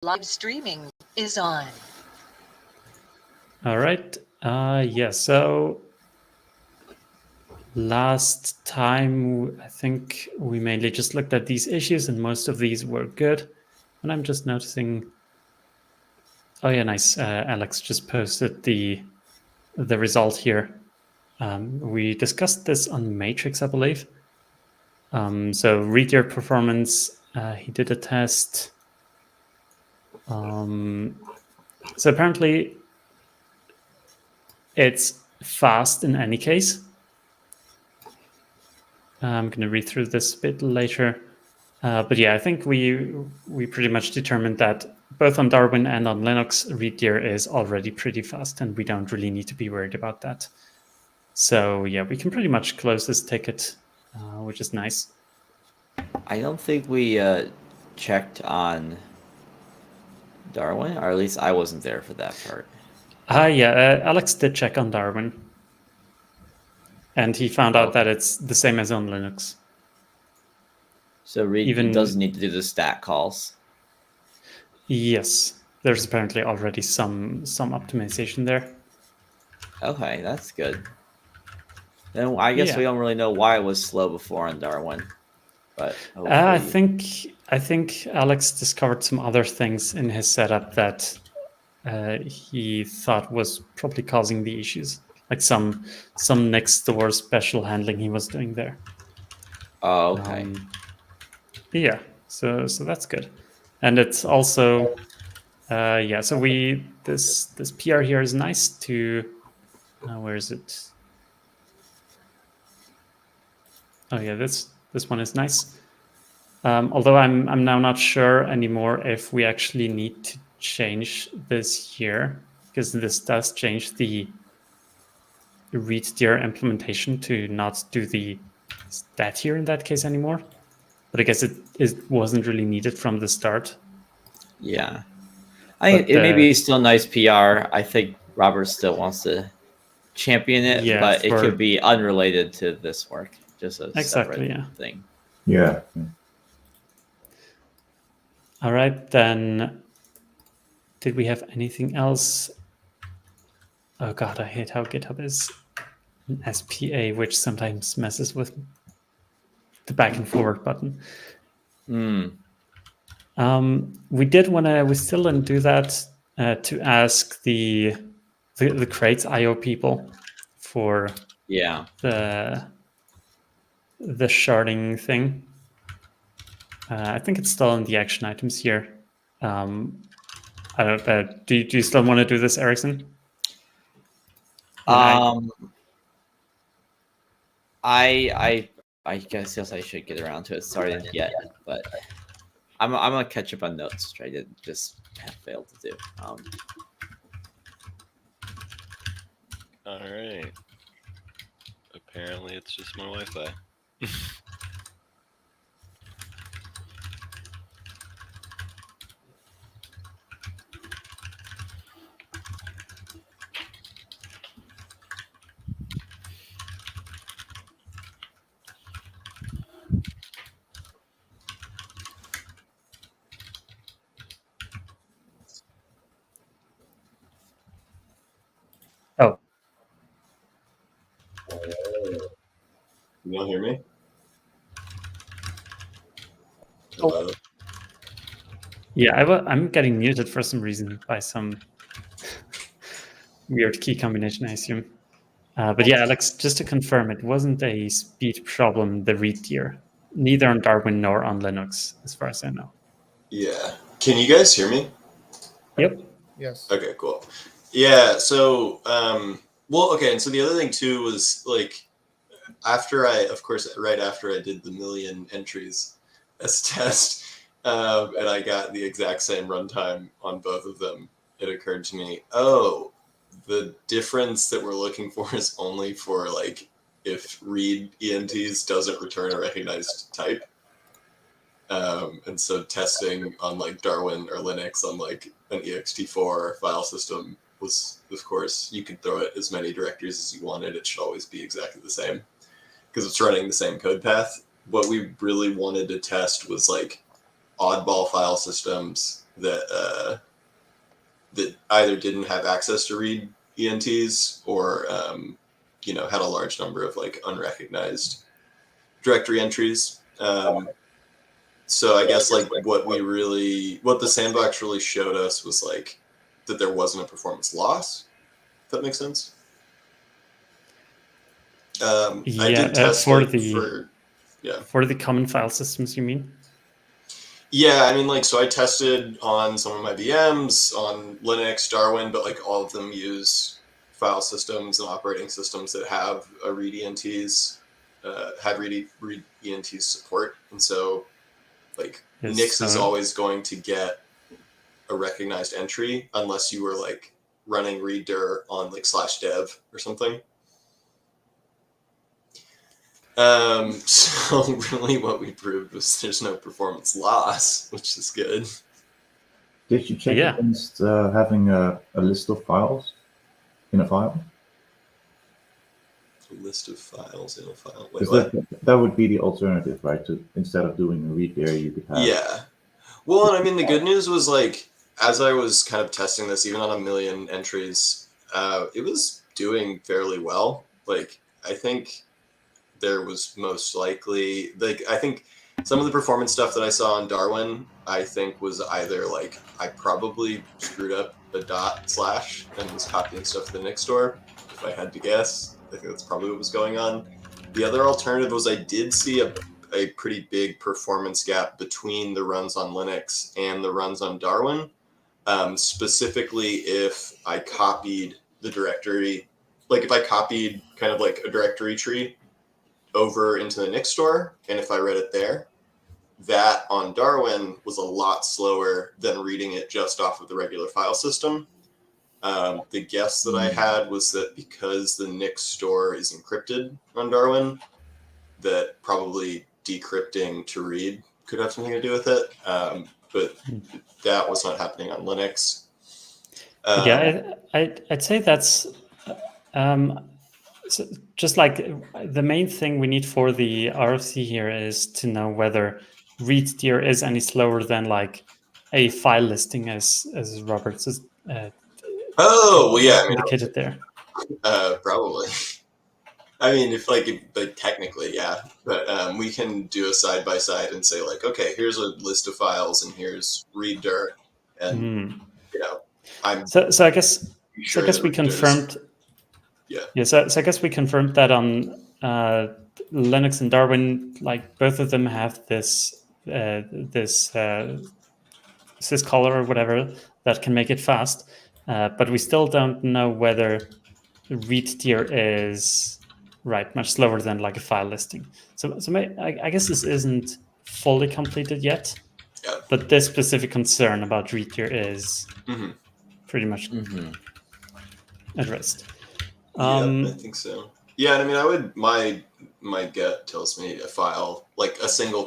Live streaming is on. All right. Yeah, so last time, I think we mainly just looked at these issues, and most of these were good. And I'm just noticing. Oh yeah, nice. Alex just posted the result here. We discussed this on Matrix, I believe. So read your performance. He did a test. So apparently, it's fast in any case. I'm going to read through this a bit later. But yeah, I think we pretty much determined that both on Darwin and on Linux, readdir is already pretty fast, and we don't really need to be worried about that. So yeah, we can pretty much close this ticket, which is nice. I don't think we checked on Darwin, or at least I wasn't there for that part. Yeah, Alex did check on Darwin, and he found out that it's the same as on Linux. So it doesn't need to do the stat calls. Yes, there's apparently already some optimization there. Okay, that's good. Then I guess we don't really know why it was slow before on Darwin. But I think Alex discovered some other things in his setup that he thought was probably causing the issues, like some next door special handling he was doing there. Oh, okay. Yeah, so that's good, and it's also yeah. So this PR here is nice to. Where is it? Oh yeah, this one is nice. Although I'm now not sure anymore if we actually need to change this here, because this does change the readdir implementation to not do the stat here in that case anymore. But I guess it wasn't really needed from the start. Yeah. It may be still nice PR. I think Robert still wants to champion it, but it could be unrelated to this work. Just a separate thing. Yeah. All right, then. Did we have anything else? Oh god, I hate how GitHub is an SPA, which sometimes messes with the back and forward button. We did want to. We still didn't do that to ask the crates IO people for the sharding thing. I think it's still in the action items here. I don't. Do you still want to do this, Erickson? I guess I should get around to it. Starting yet, but I'm gonna catch up on notes. Try to just have failed to do. All right. Apparently, it's just my Wi-Fi. Oh. You don't hear me? Hello? Yeah, I'm getting muted for some reason by some weird key combination, I assume. But yeah, Alex, just to confirm, it wasn't a speed problem, the readdir, neither on Darwin nor on Linux, as far as I know. Yeah. Can you guys hear me? Yep. Yes. Okay, cool. Yeah, so, well, okay, and so the other thing, too, was, like, right after I did the 1,000,000 entries as test, and I got the exact same runtime on both of them, it occurred to me, oh, the difference that we're looking for is only for, like, if read ENTs doesn't return a recognized type. And so testing on, like, Darwin or Linux on, like, an ext4 file system was, of course, you could throw it as many directories as you wanted. It should always be exactly the same because it's running the same code path. What we really wanted to test was, like, oddball file systems that that either didn't have access to read ENTs or had a large number of like unrecognized directory entries. So I guess like what the sandbox really showed us was like that there wasn't a performance loss. If that makes sense. I did test for the common file systems, you mean? Yeah, I mean, like, so I tested on some of my VMs, on Linux, Darwin, but like all of them use file systems and operating systems that have a read ENTs, read ENTs support, and so like Nix is always going to get a recognized entry unless you were like running readdir on like /dev or something. So really what we proved was there's no performance loss, which is good. Did you check against having a list of files in a file? A list of files in a file? Wait, that would be the alternative, right? Instead of doing a read there, you could have... Yeah. Well, and I mean, the good news was like, as I was kind of testing this, even on 1 million entries, it was doing fairly well. Like, I think there was most likely, like, I think some of the performance stuff that I saw on Darwin, I think was either like, I probably screwed up a / and was copying stuff to the Nix store, if I had to guess. I think that's probably what was going on. The other alternative was I did see a pretty big performance gap between the runs on Linux and the runs on Darwin. Specifically if I copied the directory, like if I copied kind of like a directory tree over into the Nix store, and if I read it there, that on Darwin was a lot slower than reading it just off of the regular file system. The guess that I had was that because the Nix store is encrypted on Darwin, that probably decrypting to read could have something to do with it. But that was not happening on Linux. I'd say that's so just like the main thing we need for the RFC here is to know whether readdir is any slower than like a file listing, as Roberts has indicated there. Probably. I mean, if technically, yeah, but we can do a side by side and say like, okay, here's a list of files and here's readdir, and I'm so I guess we confirmed. Yeah. So I guess we confirmed that on Linux and Darwin, like both of them have this syscaller or whatever that can make it fast, but we still don't know whether readdir is much slower than like a file listing. So I guess this isn't fully completed yet, but this specific concern about readdir is pretty much addressed. Yeah, I think so. Yeah, and I mean, my gut tells me a file, like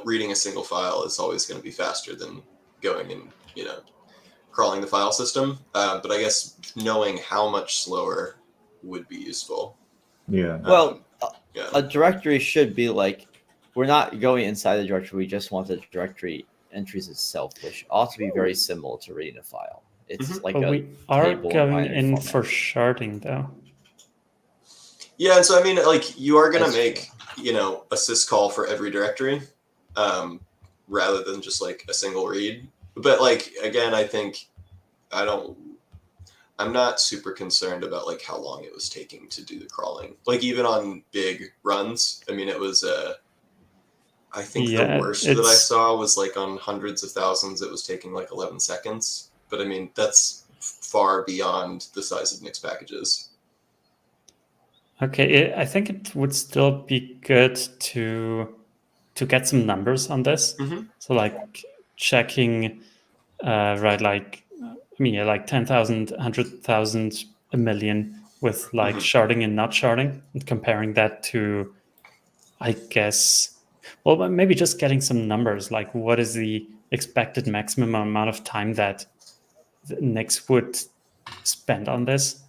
reading a single file is always going to be faster than going and, crawling the file system. But I guess knowing how much slower would be useful. Yeah. Well, a directory should be like, we're not going inside the directory. We just want the directory entries itself, which ought to be very similar to reading a file. It's like we are going in for sharding though. Yeah, and so I mean, like you are going to make, a syscall for every directory, rather than just like a single read. But like again, I think I'm not super concerned about like how long it was taking to do the crawling. Like even on big runs, I mean, it was I think the worst that I saw was like on hundreds of thousands. It was taking like 11 seconds. But I mean, that's far beyond the size of Nixpkgs. Okay, I think it would still be good to get some numbers on this. So like checking, like 10,000, 100,000, 1 million with like sharding and not sharding, and comparing that to, I guess, well, maybe just getting some numbers, like what is the expected maximum amount of time that Nix would spend on this.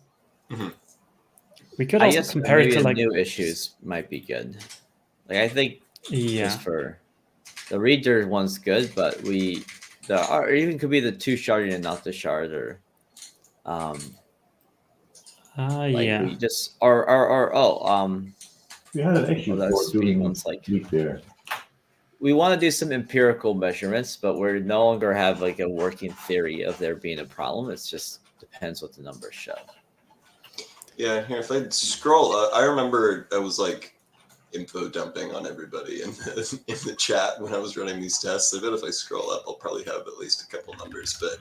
We could also compare it to like new issues might be good. Like I think just for the readdir one's good, but we or even could be the 2 sharding and not the shard, or we just we had an issue for doing ones leap there. We want to do some empirical measurements, but we're no longer have like a working theory of there being a problem. It just depends what the numbers show. Yeah, here, if I scroll, I remember I was like info dumping on everybody in the chat when I was running these tests. I bet if I scroll up, I'll probably have at least a couple numbers. But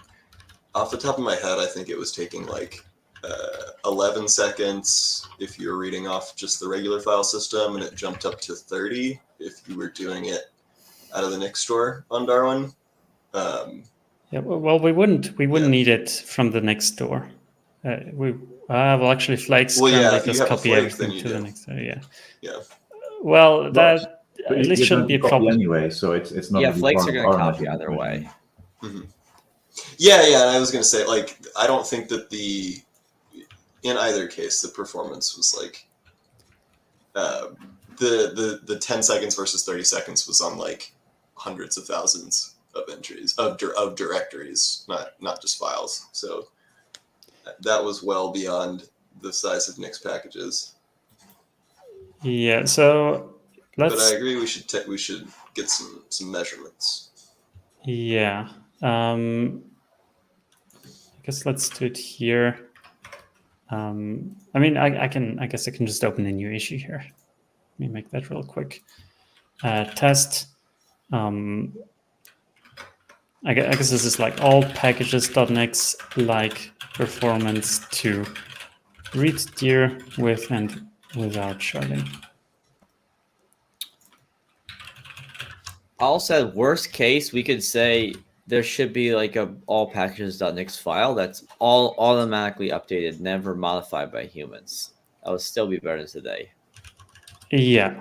off the top of my head, I think it was taking like 11 seconds if you're reading off just the regular file system, and it jumped up to 30 if you were doing it out of the Nix store on Darwin. Well, we wouldn't need it from the Nix store. Well, actually, Flakes currently just copy everything to the Nix store. Yeah. Well, that at least shouldn't be a problem anyway. So it's not. Yeah, Flakes are going to copy either way. Mm-hmm. Yeah. And I was going to say, like, I don't think that in either case the performance was like the 10 seconds versus 30 seconds was on like hundreds of thousands of entries of directories, not just files. So that was well beyond the size of Nix packages. Yeah. So But I agree. We should get some measurements. Yeah. I guess let's do it here. I mean, I guess I can just open a new issue here. Let me make that real quick. Test. I guess this is like all packages.nix like performance to read dir with and without sharding. Also, worst case, we could say there should be like a all packages.nix file that's all automatically updated, never modified by humans. That would still be better than today. Yeah.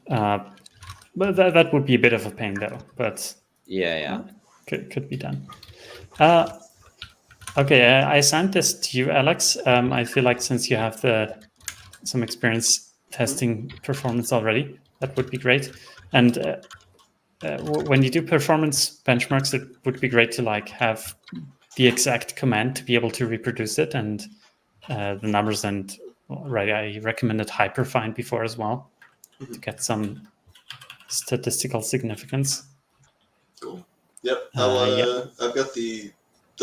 But that would be a bit of a pain though. But yeah. Could be done. Okay, I assigned this to you, Alex. I feel like since you have some experience testing performance already, that would be great. And when you do performance benchmarks, it would be great to like have the exact command to be able to reproduce it and the numbers. And I recommended hyperfind before as well to get some statistical significance. Cool. Yep. I've got the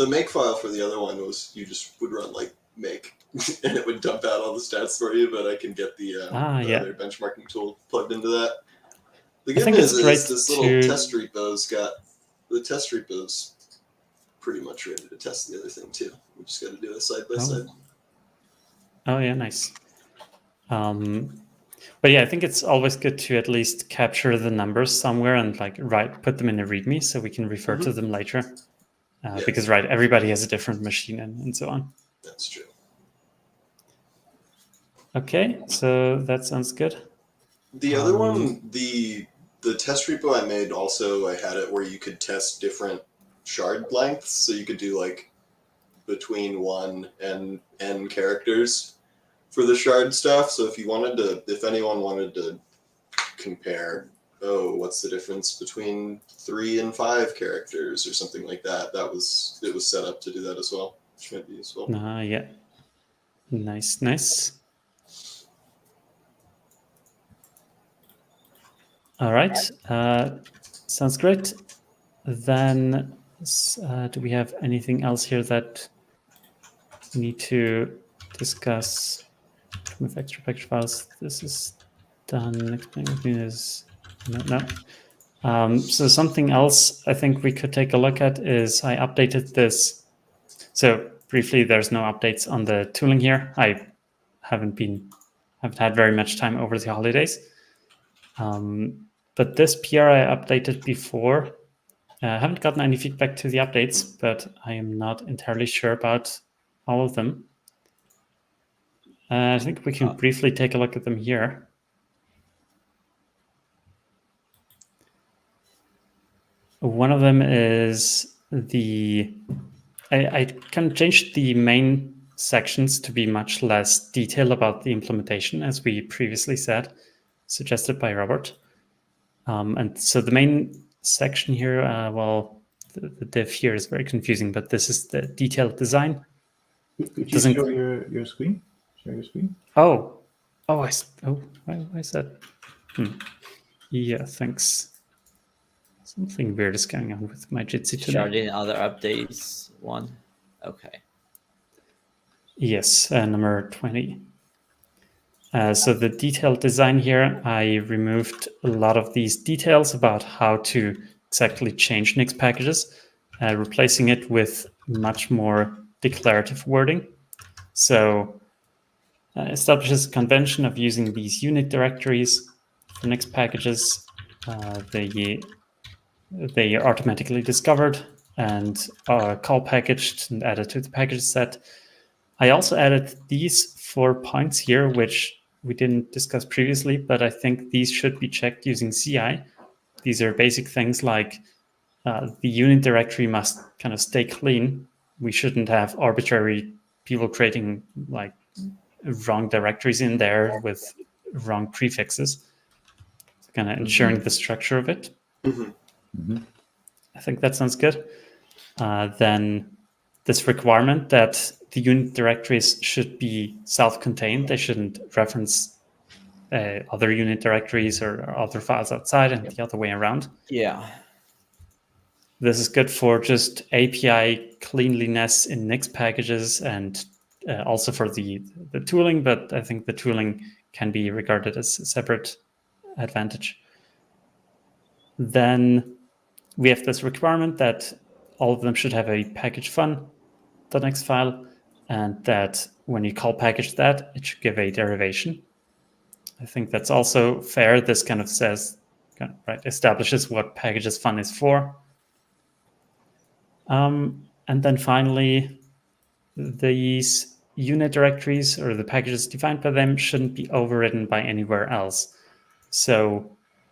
make file for the other one was you just would run like make and it would dump out all the stats for you, but I can get the other benchmarking tool plugged into that. The good news is this little test repo's got the test repo's pretty much ready to test the other thing too. We just got to do it side by side. Oh yeah, nice. But yeah, I think it's always good to at least capture the numbers somewhere and like put them in a README so we can refer to them later. Because everybody has a different machine and so on. That's true. Okay, so that sounds good. The other one, the test repo I made also, I had it where you could test different shard lengths. So you could do like between 1 and n characters for the shard stuff. So if anyone wanted to compare, what's the difference between 3 and 5 characters or something like that, it was set up to do that as well, which might be useful. Yeah. Nice. All right. Sounds great. Then do we have anything else here that we need to discuss with extra package files? This is done. Explaining with me is no. So something else I think we could take a look at is I updated this. So briefly, there's no updates on the tooling here. I haven't had very much time over the holidays. But this PR I updated before. I haven't gotten any feedback to the updates, but I am not entirely sure about all of them. I think we can briefly take a look at them here. One of them is I kind of changed the main sections to be much less detailed about the implementation, as we previously said, suggested by Robert. And so the main section here, the div here is very confusing, but this is the detailed design. Could you show your screen? Share your screen? Oh, why is that? Yeah, thanks. Something weird is going on with my Jitsi today. Sharding other updates 1. Okay. Yes, number 20. So the detailed design here, I removed a lot of these details about how to exactly change Nix packages, replacing it with much more declarative wording. So establishes a convention of using these unit directories for Nix packages. They are automatically discovered and are call packaged and added to the package set. I also added these 4 points here, which we didn't discuss previously, but I think these should be checked using CI. These are basic things like the unit directory must kind of stay clean. We shouldn't have arbitrary people creating like wrong directories in there with wrong prefixes. Kind of ensuring the structure of it. I think that sounds good. Then this requirement that the unit directories should be self-contained. They shouldn't reference other unit directories or other files outside and the other way around. Yeah. This is good for just API cleanliness in Nix packages and also for the tooling, but I think the tooling can be regarded as a separate advantage. Then we have this requirement that all of them should have a package fun.nx file, and that when you call package that, it should give a derivation. I think that's also fair. This kind of says, establishes what packages fun is for. And then finally, these unit directories or the packages defined by them shouldn't be overridden by anywhere else. So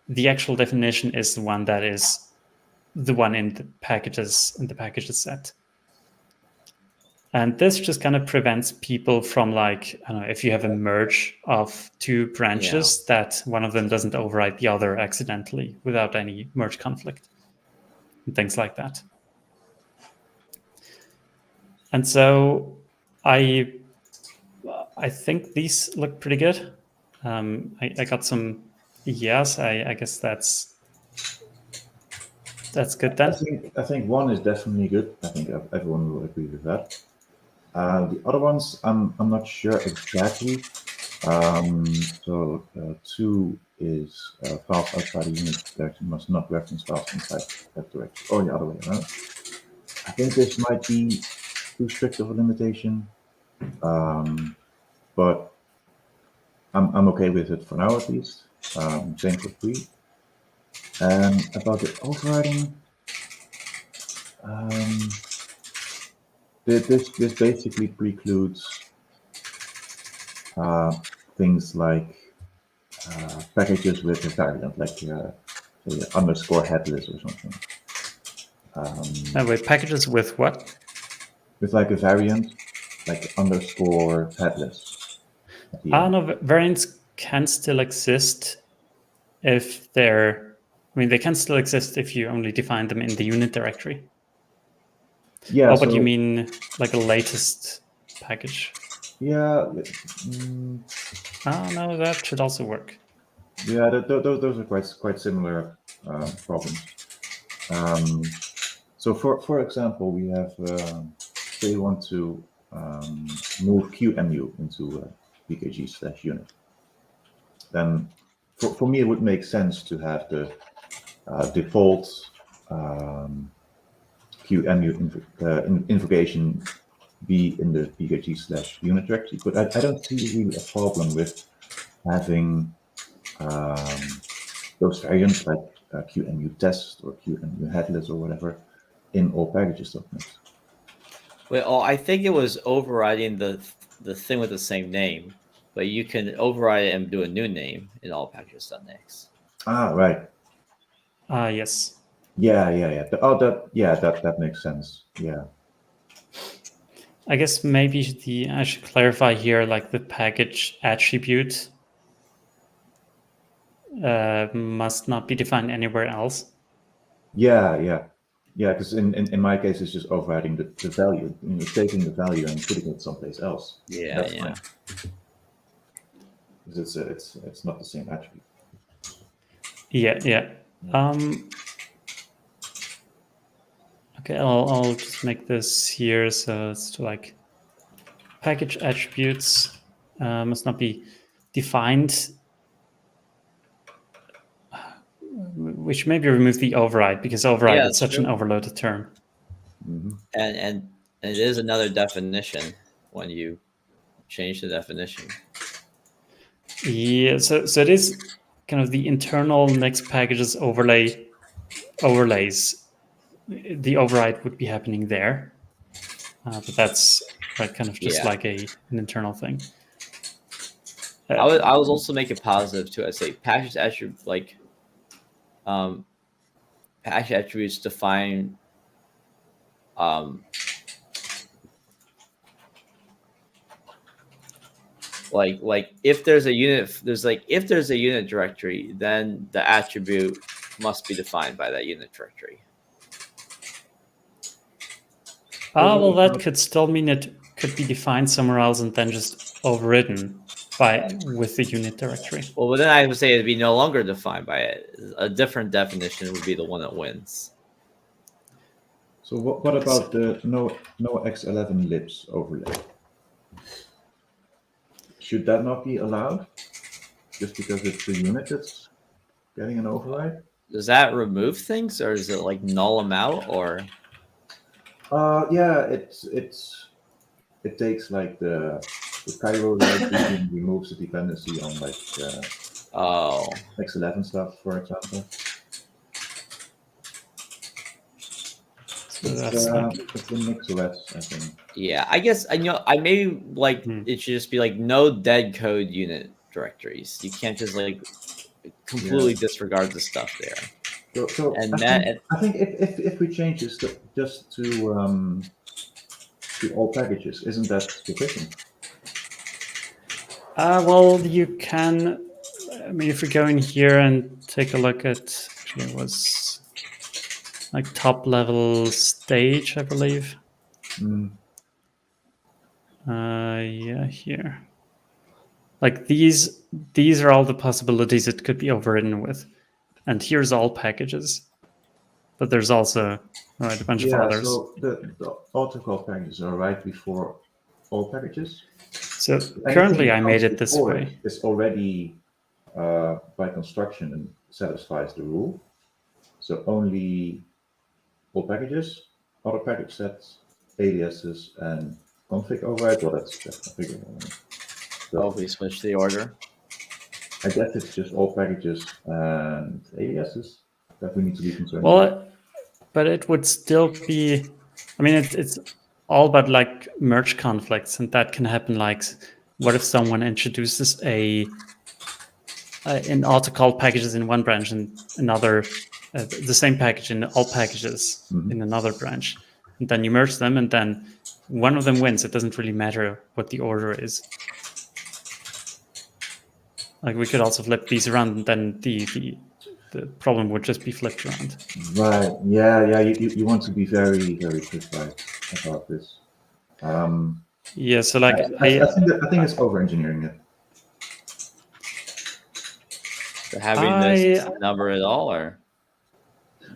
the actual definition is the one that is the one in the packages set. And this just kind of prevents people from, like, I don't know, if you have a merge of 2 branches, that one of them doesn't override the other accidentally without any merge conflict and things like that. And so I think these look pretty good. I got some yes. I guess that's good then. I think 1 is definitely good. I think everyone will agree with that. The other ones, I'm not sure exactly. So 2 is files outside the unit directory must not reference files inside that directory, or the other way around. I think this might be too strict of a limitation, but I'm okay with it for now at least. Same for 3. And about the overriding, this basically precludes things like packages with a variant, like say underscore headless or something. Wait, packages with what? With like a variant, like underscore headless. No, variants can still exist if they're. I mean, they can still exist if you only define them in the unit directory. Yeah. But you mean like a latest package? Yeah. No, that should also work. Yeah, those are quite similar problems. So for example, we have say you want to move QMU into pkg/unit. Then for me, it would make sense to have the default QMU invocation be in the pkg/unit directory, but I don't see really a problem with having those variants like QMU test or QMU headless or whatever in all packages.nix. Well, I think it was overriding the thing with the same name, but you can override it and do a new name in all packages.nix. Right. Yes. Yeah. That makes sense. Yeah. I guess maybe I should clarify here, like the package attribute must not be defined anywhere else. Yeah. Yeah, because in my case, it's just overriding the value. Taking the value and putting it someplace else. Yeah, That's fine. Because it's not the same attribute. Yeah. Okay, I'll just make this here. So it's to like package attributes must not be defined. We should maybe remove the override, because override is such an overloaded term. Mm-hmm. And it is another definition when you change the definition. Yeah, so it is kind of the internal Nixpkgs overlays. The override would be happening there, but that's kind of just like an internal thing. I was also make it positive too. I say package attribute package attributes define like if there's a unit directory, then the attribute must be defined by that unit directory. Well, that could still mean it could be defined somewhere else and then just overridden with the unit directory. Well, but then I would say it'd be no longer defined by it. A different definition would be the one that wins. So what about the no X11 libs overlay? Should that not be allowed? Just because it's the unit that's getting an override? Does that remove things, or is it like null them out, or? Yeah, it takes like the Cairo library and removes the dependency on like X11 stuff, for example. So it's in NixOS, I think. Yeah, I guess I maybe like it should just be like no dead code unit directories. You can't just like completely disregard the stuff there. So I think if we change this just to all packages, isn't that sufficient? Well, you can. I mean, if we go in here and take a look at, actually, it was like top level stage, I believe. Yeah, here. Like these are all the possibilities it could be overridden with, and here's all packages. But there's also a bunch of others. So the autocall packages are right before all packages. So currently, I made it this way. It's already by construction and satisfies the rule. So only all packages, other package sets, aliases, and config override. Well, that's configurable. So we switch the order. I guess it's just all packages and aliases that we need to be concerned with. But it would still be, I mean, it's all about like merge conflicts, and that can happen. Like, what if someone introduces an autocall packages in one branch and another, the same package in all packages in another branch, and then you merge them, and then one of them wins. It doesn't really matter what the order is. Like, we could also flip these around, and then the problem would just be flipped around. Right. Yeah. You want to be very, very precise about this. Yeah. So like, I think it's over-engineering it. So having this number at all, or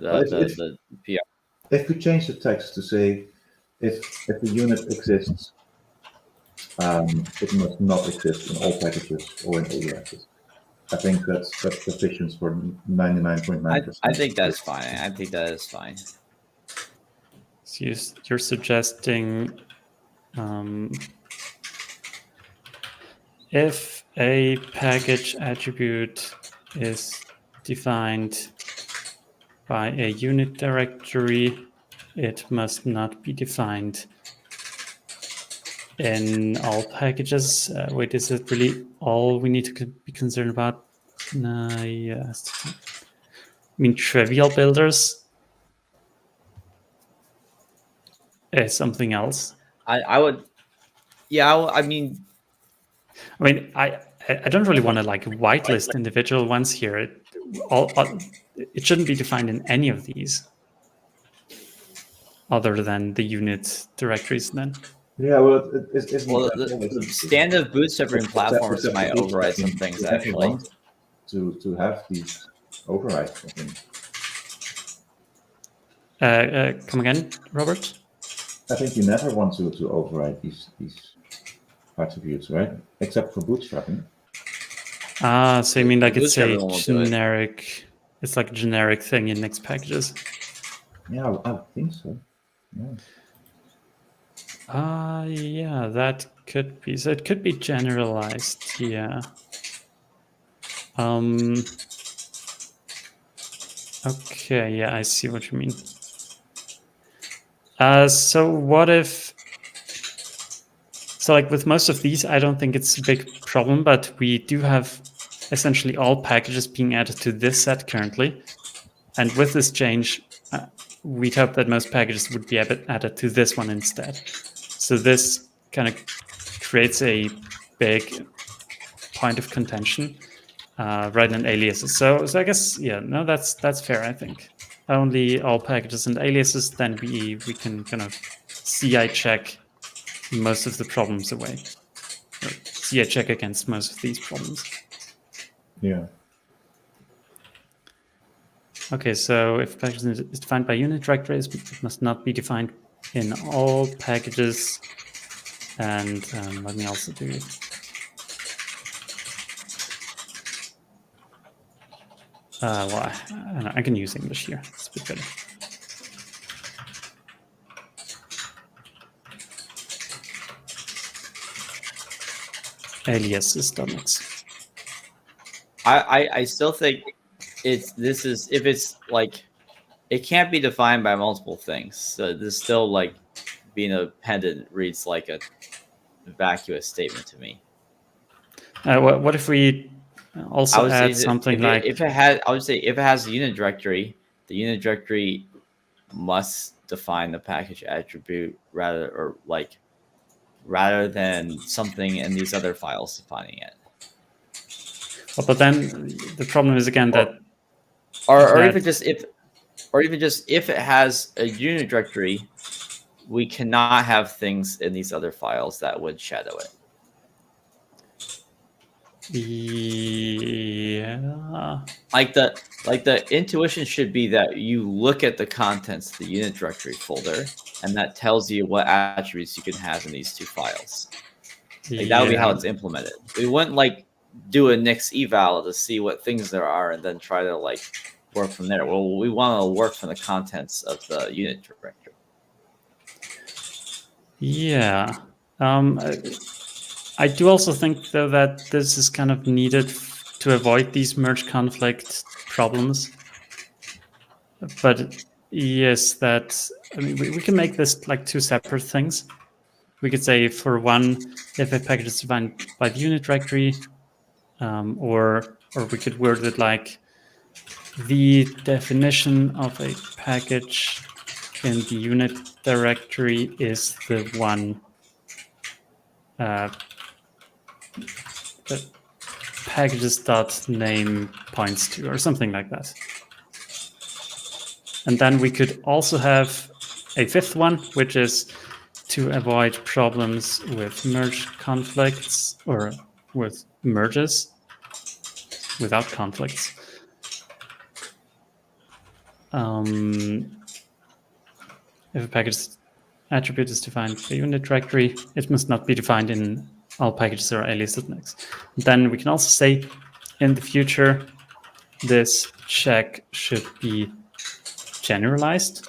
the PR? If we change the text to say, if the unit exists, it must not exist in all packages or in aliases. I think that's sufficient for 99.9%. I think that's fine. I think that is fine. So you're suggesting if a package attribute is defined by a unit directory, it must not be defined in all packages. Wait, is it really all we need to be concerned about? Yes. I mean, trivial builders is something else. I would. Yeah, I mean, I don't really want to like whitelist individual ones here. It shouldn't be defined in any of these. other than the unit directories then. Yeah, well, it's the standard bootstrapping platforms might override some things actually. To have these overrides, I think. Come again, Robert? I think you never want to override these attributes, right? Except for bootstrapping. So you mean like it's a generic, it's like a generic thing in Nixpkgs? Yeah, I would think so. Yeah. Yeah, that could be. So it could be generalized, yeah. Okay, yeah, I see what you mean. So what if, so like with most of these, I don't think it's a big problem, but we do have essentially all packages being added to this set currently. And with this change, we'd hope that most packages would be added to this one instead. So this kind of creates a big point of contention, right in aliases. So I guess, yeah, no, that's fair, I think. Only all packages and aliases, then we can kind of CI check most of the problems away. Or CI check against most of these problems. Yeah. Okay, so if package is defined by unit directories, it must not be defined in all packages. And let me also do well, I can use English here. It's a bit better. Aliases.mix. I still think if it's like, it can't be defined by multiple things. So this still like being appended reads like a vacuous statement to me. What if we also add something like, if it has, I would say if it has a unit directory, the unit directory must define the package attribute rather than something in these other files defining it. well, but then the problem is again or even just if it has a unit directory, we cannot have things in these other files that would shadow it. Yeah. Like the intuition should be that you look at the contents of the unit directory folder, and that tells you what attributes you can have in these two files. Like, that would be how it's implemented. We wouldn't like do a nix eval to see what things there are and then try to like work from there. Well, we want to work from the contents of the unit directory. Yeah. I do also think, though, that this is kind of needed to avoid these merge conflict problems. But yes, I mean, we can make this like two separate things. We could say for one, if a package is defined by the unit directory, or we could word it like the definition of a package in the unit directory is the one that packages.name points to, or something like that. And then we could also have a fifth one, which is to avoid problems with merge conflicts or with merges without conflicts. If a package attribute is defined by unit directory, it must not be defined in all packages or alias.mix. Then we can also say in the future, this check should be generalized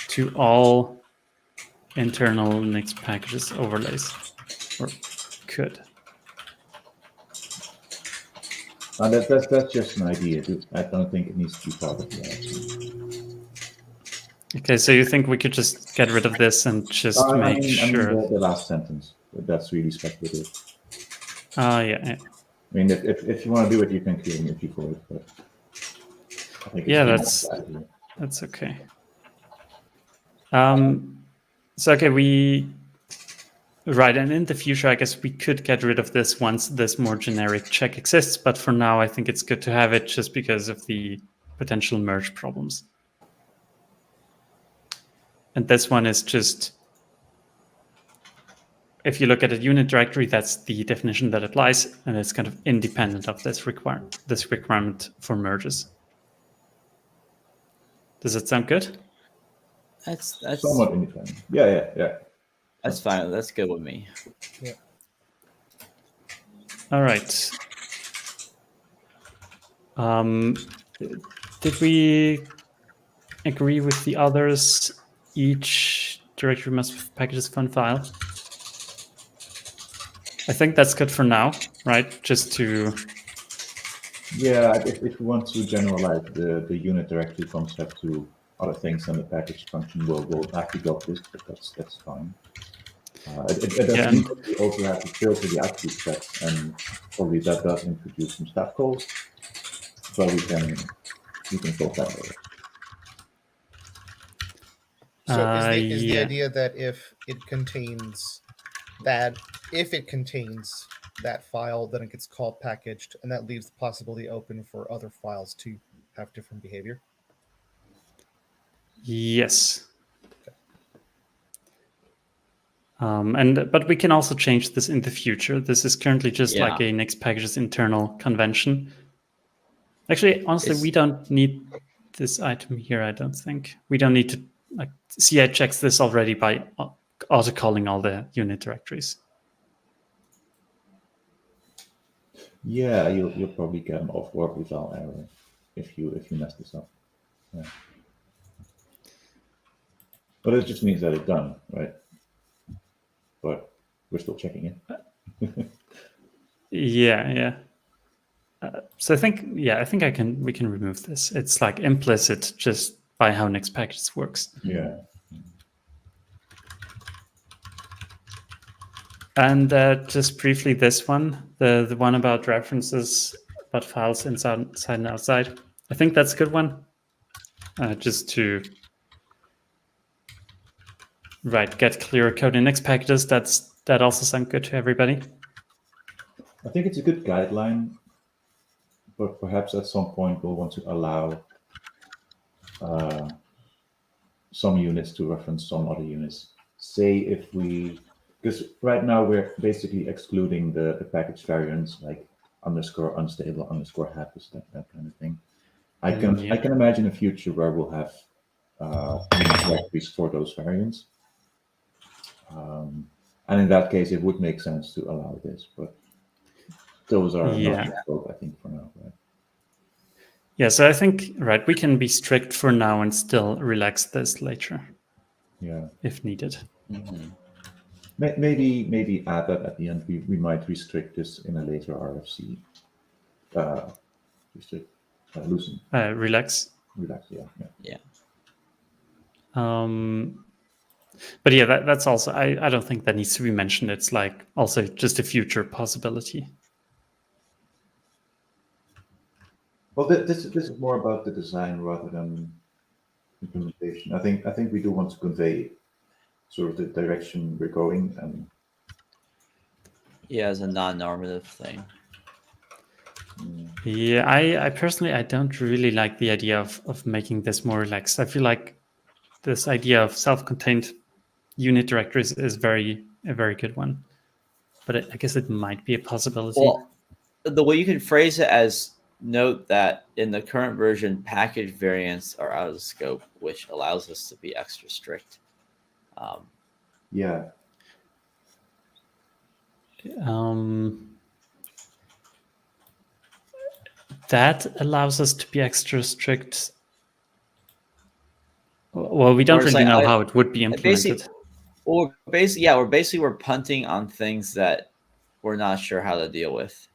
to all internal Nixpkgs overlays, or could. That's just an idea. I don't think it needs to be part of the action. Okay, so you think we could just get rid of this and just make sure? I mean the last sentence. That's really speculative. Yeah. I mean, if you want to do it, you can kill me if you call it. But I think that's okay. So okay, right, and in the future, I guess we could get rid of this once this more generic check exists. But for now, I think it's good to have it just because of the potential merge problems. And this one is just, if you look at a unit directory, that's the definition that applies, and it's kind of independent of this requirement for merges. Does it sound good? That's somewhat independent. Yeah. That's fine. That's good with me. Yeah. All right. Did we agree with the others? Each directory must have packages fun file. I think that's good for now, right? Just to... Yeah, if we want to generalize the unit directory concept to other things, then the package function will have to go this, but that's fine. It does mean that we also have to filter the attribute sets, and probably that does introduce some staff calls, but we can solve that later. So is the idea that if it contains that file, then it gets called packaged, and that leaves the possibility open for other files to have different behavior? Yes. But we can also change this in the future. This is currently just like a Nixpkgs internal convention. Actually, honestly, we don't need this item here, I don't think. We don't need to, like, CI checks this already by auto-calling all the unit directories. Yeah, you'll probably get an off-work result error if you mess this up. Yeah. But it just means that it's done, right? But we're still checking it. Yeah. So I think we can remove this. It's like implicit just by how Nixpkgs works. Yeah. And just briefly, this one, the one about references, about files inside and outside. I think that's a good one. Just to get clearer code in Nixpkgs. That also sounds good to everybody. I think it's a good guideline, but perhaps at some point we'll want to allow some units to reference some other units. Say if because right now we're basically excluding the package variants like underscore unstable underscore happy, that kind of thing. I can imagine a future where we'll have directories for those variants. And in that case, it would make sense to allow this, but those are not in scope, I think, for now, right? Yeah, so I think, we can be strict for now and still relax this later. Yeah. If needed. Mm-hmm. Maybe add that at the end. We might restrict this in a later RFC. Loosen. Relax. Relax, yeah. But yeah, that's also, I don't think that needs to be mentioned. It's like also just a future possibility. Well, this is more about the design rather than implementation. I think we do want to convey sort of the direction we're going, and as a non-normative thing. Yeah, I personally, I don't really like the idea of making this more relaxed. I feel like this idea of self-contained unit directories is a very good one, but I guess it might be a possibility. Well, the way you can phrase it as, note that in the current version, package variants are out of scope, which allows us to be extra strict. That allows us to be extra strict. Well, we don't really know how it would be implemented. We're punting on things that we're not sure how to deal with.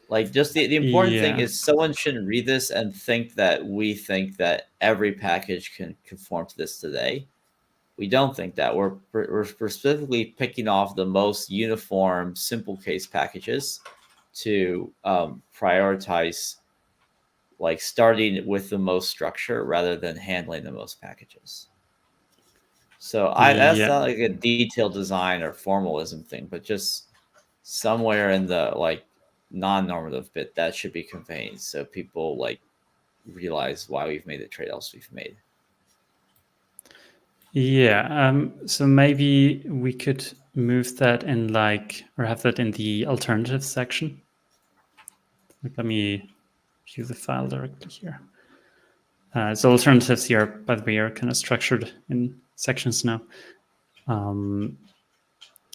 Like, just the important thing is someone shouldn't read this and think that we think that every package can conform to this today. We don't think that. We're specifically picking off the most uniform, simple case packages to prioritize, like starting with the most structure rather than handling the most packages. So that's not like a detailed design or formalism thing, but just somewhere in the like non-normative bit that should be conveyed so people like realize why we've made the trade-offs we've made. Yeah. So maybe we could move that in or have that in the alternatives section. Let me view the file directly here. So alternatives here, by the way, are kind of structured in sections now.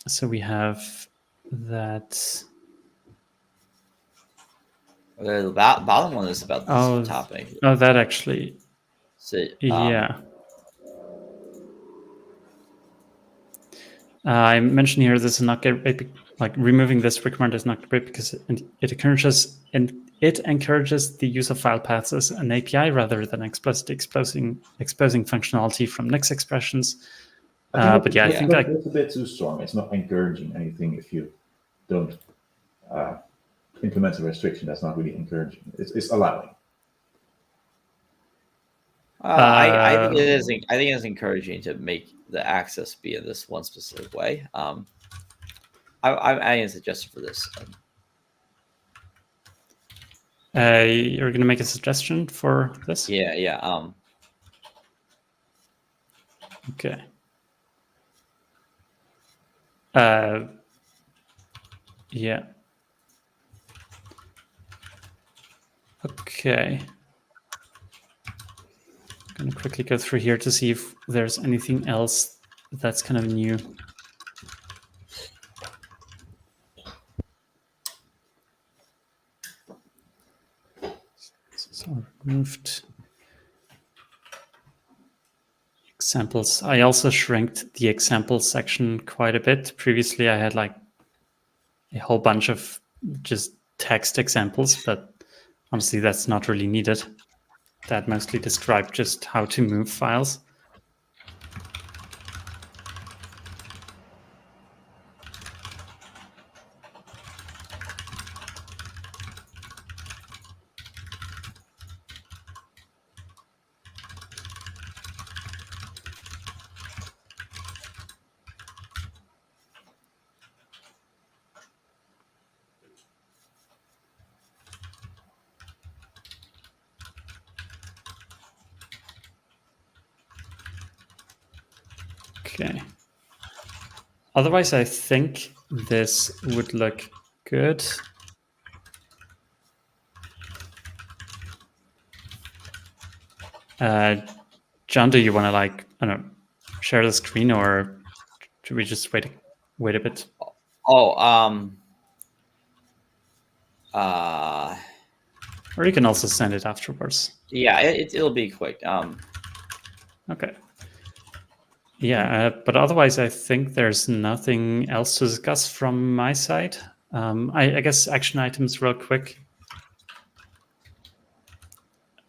So we have that. The bottom one is about this topic. Oh, that actually. So, yeah. I mentioned here this is not great, like removing this requirement is not great because it encourages the use of file paths as an API rather than explicitly exposing functionality from Nix expressions. But yeah, I think it's a bit too strong. It's not encouraging anything if you don't implement a restriction. That's not really encouraging. It's allowing. I think it is. I think it's encouraging to make the access be in this one specific way. I'm adding a suggestion for this. You're going to make a suggestion for this? Yeah. Okay. Yeah. Okay. I'm going to quickly go through here to see if there's anything else that's kind of new. So removed examples. I also shrinked the example section quite a bit. Previously, I had like a whole bunch of just text examples, but honestly, that's not really needed. That mostly described just how to move files. Okay. Otherwise, I think this would look good. John, do you want to I don't know, share the screen, or should we just wait a bit? Oh, or you can also send it afterwards. Yeah, it'll be quick. Okay. Yeah, but otherwise, I think there's nothing else to discuss from my side. I guess action items real quick.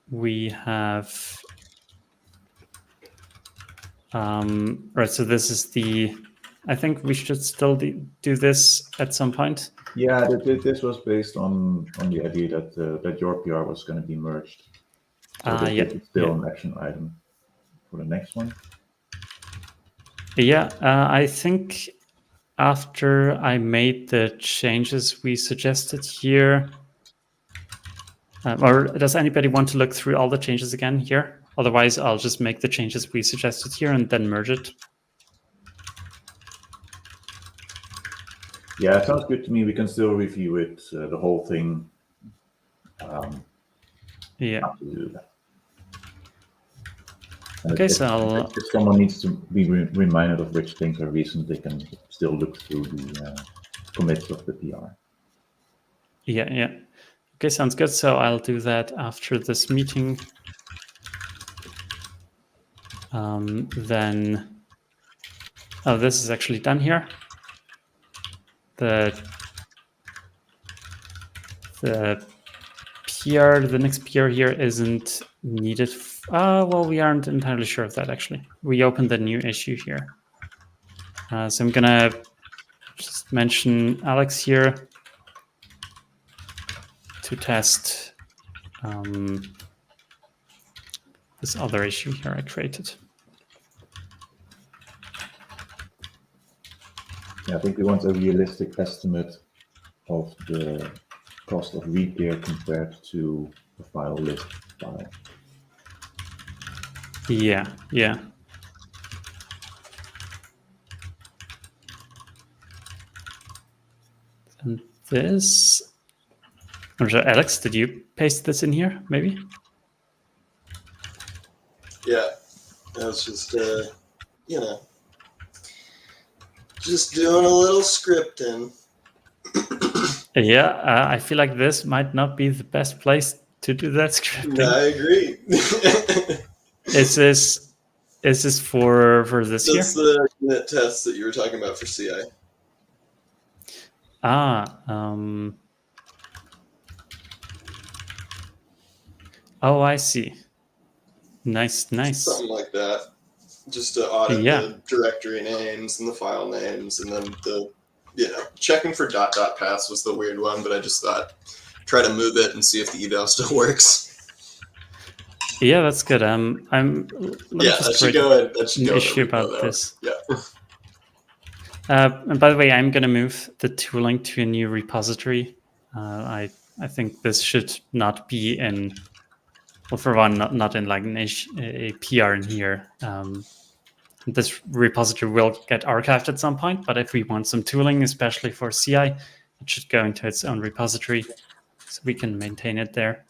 We have, right, so this is I think we should still do this at some point. Yeah, this was based on the idea that your PR was going to be merged. So this is still an action item for the next one. Yeah, I think after I made the changes we suggested here, or does anybody want to look through all the changes again here? Otherwise, I'll just make the changes we suggested here and then merge it. Yeah, it sounds good to me. We can still review it, the whole thing. Yeah. Do that. Okay, so if someone needs to be reminded of which things are recent, they can still look through the commits of the PR. Yeah. Okay, sounds good. So I'll do that after this meeting. Then, this is actually done here. The PR, the next PR here isn't needed. Well, we aren't entirely sure of that, actually. We opened the new issue here. So I'm gonna just mention Alex here to test this other issue here I created. Yeah, I think we want a realistic estimate of the cost of repair compared to the file list file. Yeah. And this... I'm sure, Alex, did you paste this in here, maybe? Yeah, I was just, just doing a little scripting. Yeah, I feel like this might not be the best place to do that scripting. I agree. Is this for this here? That's the unit test that you were talking about for CI. Oh, I see. Nice. Something like that. Just to audit the directory names and the file names, and then the, checking for ..paths was the weird one, but I just thought, try to move it and see if the eval still works. Yeah, that's good. That should go in. That should go in issue about this. Yeah. And by the way, I'm going to move the tooling to a new repository. I think this should not be in, well, for one, not in like a PR in here. This repository will get archived at some point, but if we want some tooling, especially for CI, it should go into its own repository so we can maintain it there.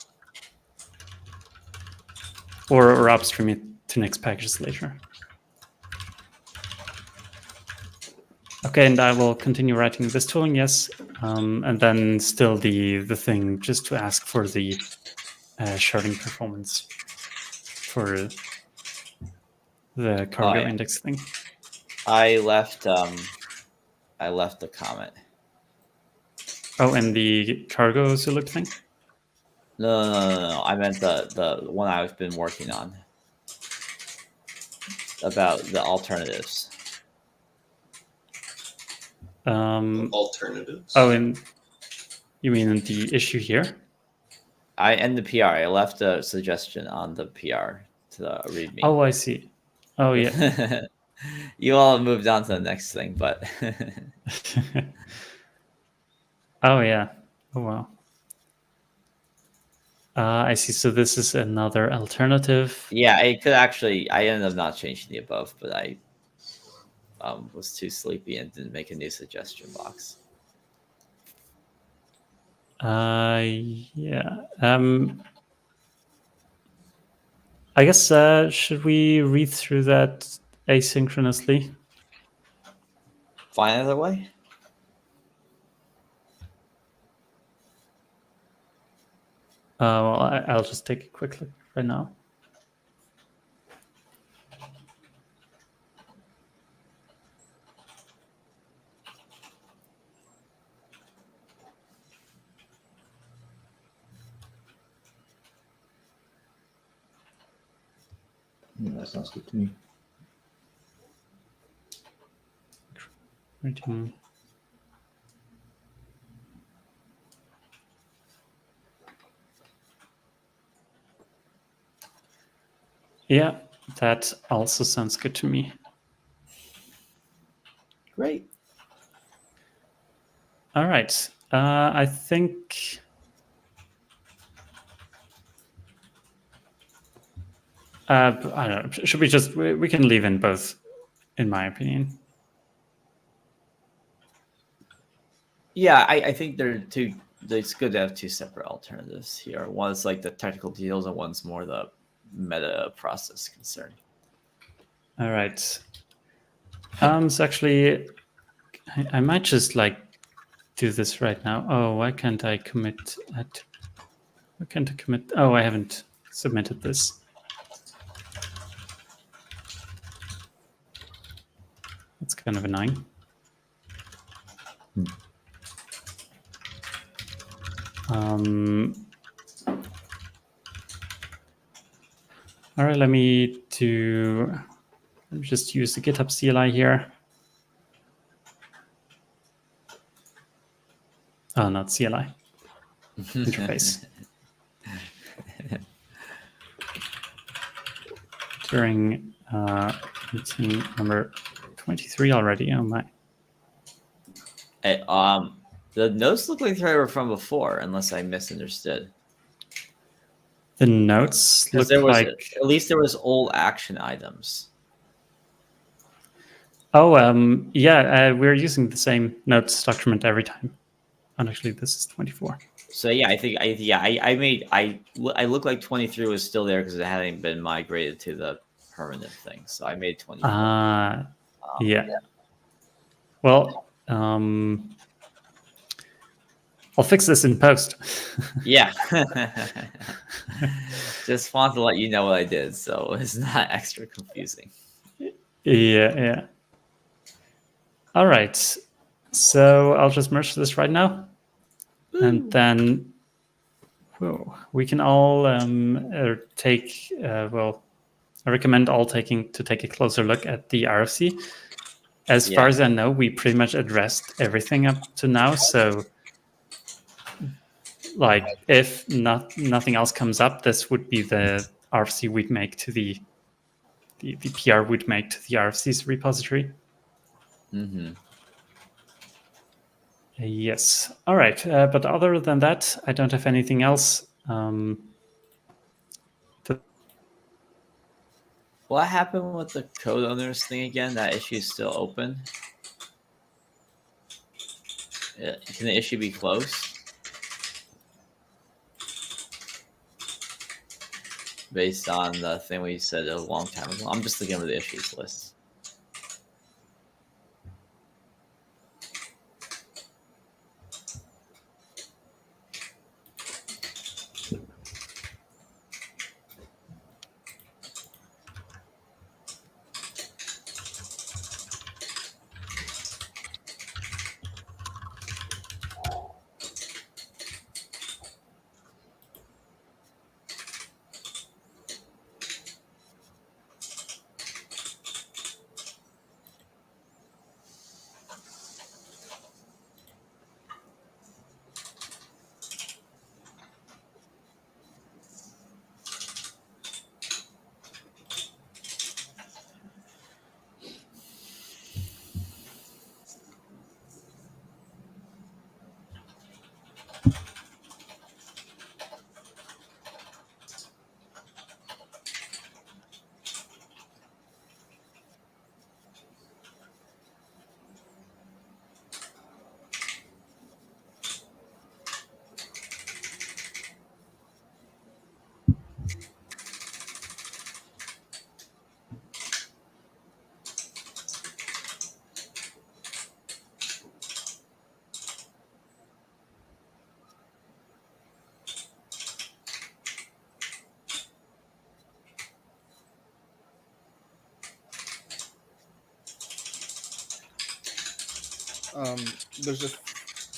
Or upstream it to Nixpkgs later. Okay, and I will continue writing this tooling, yes. And then still the thing just to ask for the sharding performance for the cargo index thing. I left the comment. Oh, and the cargo Zuluk thing? No. I meant the one I've been working on about the alternatives. Alternatives? Oh, and you mean the issue here? I end the PR. I left a suggestion on the PR to the README. Oh, I see. Oh, yeah. You all moved on to the next thing, but... Oh, yeah. Oh, wow. I see. So this is another alternative. Yeah, I could actually... I ended up not changing the above, but I was too sleepy and didn't make a new suggestion box. Yeah. I guess, should we read through that asynchronously? Fine either way. Well, I'll just take a quick look right now. Yeah, that sounds good to me. Writing. Yeah, that also sounds good to me. Great. All right. I think... I don't know. Should we just... We can leave in both, in my opinion. Yeah, I think they're two... It's good to have two separate alternatives here. One's like the technical details, and one's more the meta process concern. All right. So actually, I might just like do this right now. Oh, why can't I commit? Why can't I commit? Oh, I haven't submitted this. That's kind of annoying. All right, let me just use the GitHub CLI here. Oh, not CLI. Interface. During meeting number 23 already. Oh my. Hey, the notes look like they were from before, unless I misunderstood. The notes look like... At least there was old action items. Oh, yeah, we're using the same notes document every time. actually, this is 24. So yeah, I think I look like 23 was still there because it hadn't been migrated to the permanent thing. So I made 24. Yeah. Well, I'll fix this in post. Yeah. Just want to let you know what I did, so it's not extra confusing. Yeah. All right. So I'll just merge this right now. Ooh. And then we can all take, I recommend all to take a closer look at the RFC. As far as I know, we pretty much addressed everything up to now. So like if nothing else comes up, this would be the RFC we'd make to the PR we'd make to the RFC's repository. Mm-hmm. Yes. All right. But other than that, I don't have anything else. What happened with the code owners thing again? That issue is still open. Can the issue be closed? Based on the thing we said a long time ago. I'm just looking over the issues list.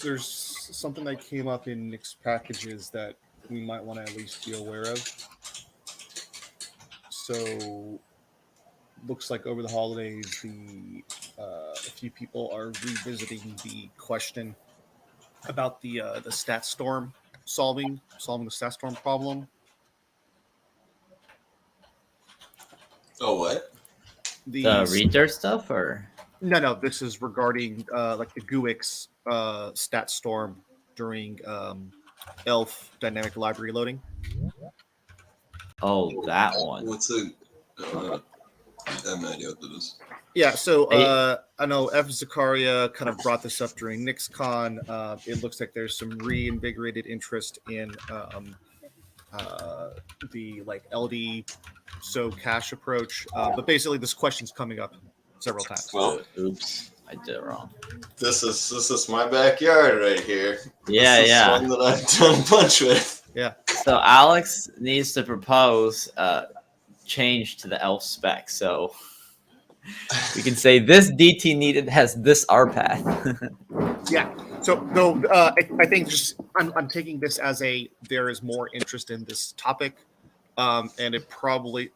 There's something that came up in Nixpkgs that we might want to at least be aware of. So, looks like over the holidays, a few people are revisiting the question about the stat storm solving the stat storm problem. Oh, what? The reader stuff, or no, this is regarding like the GUIX stat storm during ELF dynamic library loading. Oh, that one. What's a? I have no idea what that is. Yeah, so I know F. Zakaria kind of brought this up during NixCon. It looks like there's some reinvigorated interest in the like LD so cache approach, but basically this question's coming up several times. Well, oops, I did it wrong. This is my backyard right here. Yeah, this is one that I've done a bunch with. Yeah. So Alex needs to propose change to the ELF spec. So we can say this DT needed has this RPath. Yeah. So no, I think just I'm taking this as there is more interest in this topic, and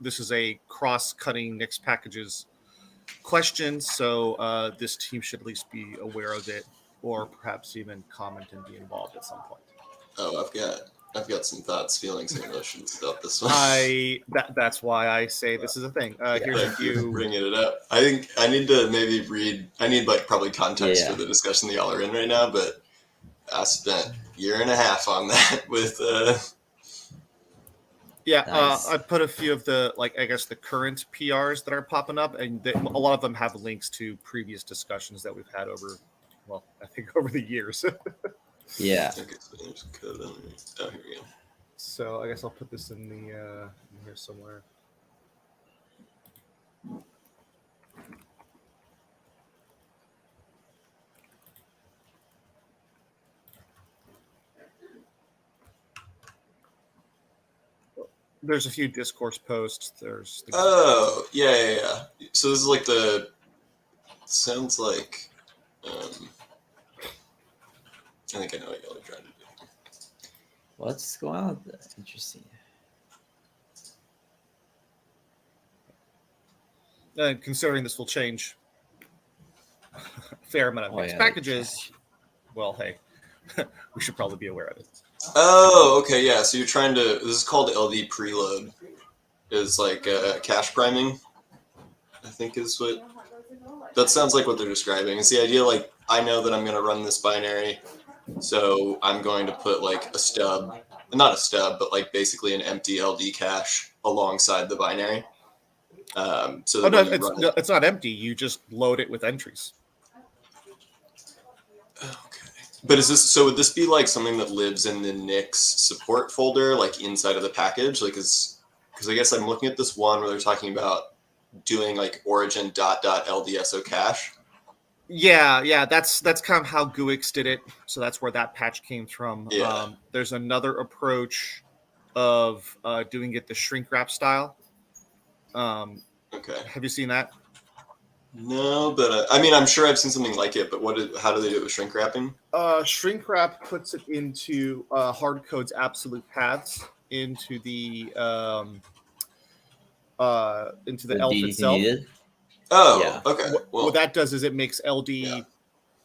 this is a cross-cutting Nixpkgs question. So this team should at least be aware of it, or perhaps even comment and be involved at some point. Oh, I've got some thoughts, feelings, and emotions about this one. That's why I say this is a thing. Here's a few bringing it up. I think I need to maybe read. I need probably context for the discussion that y'all are in right now. But I spent a year and a half on that with. Nice. I put a few of the the current PRs that are popping up, and a lot of them have links to previous discussions that we've had over the years. Yeah. Okay, so there's code on there. Oh, here we go. So I guess I'll put this in the in here somewhere. There's a few discourse posts. There's Oh, yeah. So this is like the sounds like I think I know what y'all are trying to do. What's going on with that? Interesting. And considering this will change a fair amount of mixed packages, well, hey, we should probably be aware of it. Oh, okay, yeah. So you're trying to. This is called LD preload. Is like cache priming. I think is what. That sounds like what they're describing. It's the idea like I know that I'm going to run this binary, so I'm going to put like a stub, not a stub, but like basically an empty LD cache alongside the binary. So that it's not empty. You just load it with entries. Okay. But is this so? Would this be like something that lives in the Nix support folder, like inside of the package? Like, because I guess I'm looking at this one where they're talking about doing like origin ... LDSO cache. Yeah, that's kind of how GUIX did it. So that's where that patch came from. Yeah. There's another approach of doing it the shrink wrap style. Okay. Have you seen that? No, but I mean, I'm sure I've seen something like it. But how do they do it with shrink wrapping? Shrink wrap puts it into hard codes absolute paths into the ELF itself. Needed? Oh, yeah. Okay. What that does is it makes LD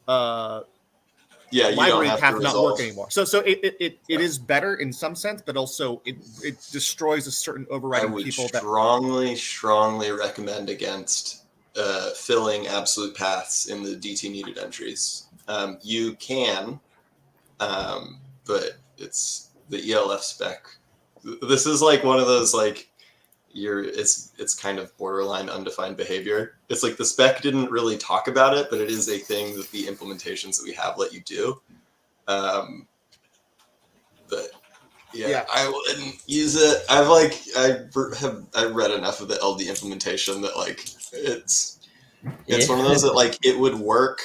library path not work anymore. So it is better in some sense, but also it destroys a certain overriding people. I would strongly recommend against filling absolute paths in the DT needed entries. You can, but it's the ELF spec. This is like one of those like it's kind of borderline undefined behavior. It's like the spec didn't really talk about it, but it is a thing that the implementations that we have let you do. But yeah, I wouldn't use it. I've read enough of the LD implementation that like it's one of those that like it would work.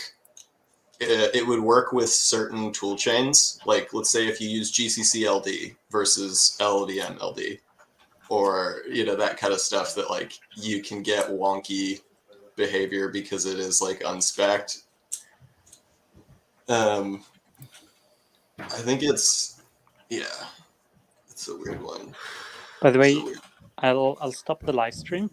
It would work with certain tool chains. Like let's say if you use GCC LD versus LDM LD, or that kind of stuff that like you can get wonky behavior because it is like unspec'd. I think it's a weird one. By the way, I'll stop the live stream.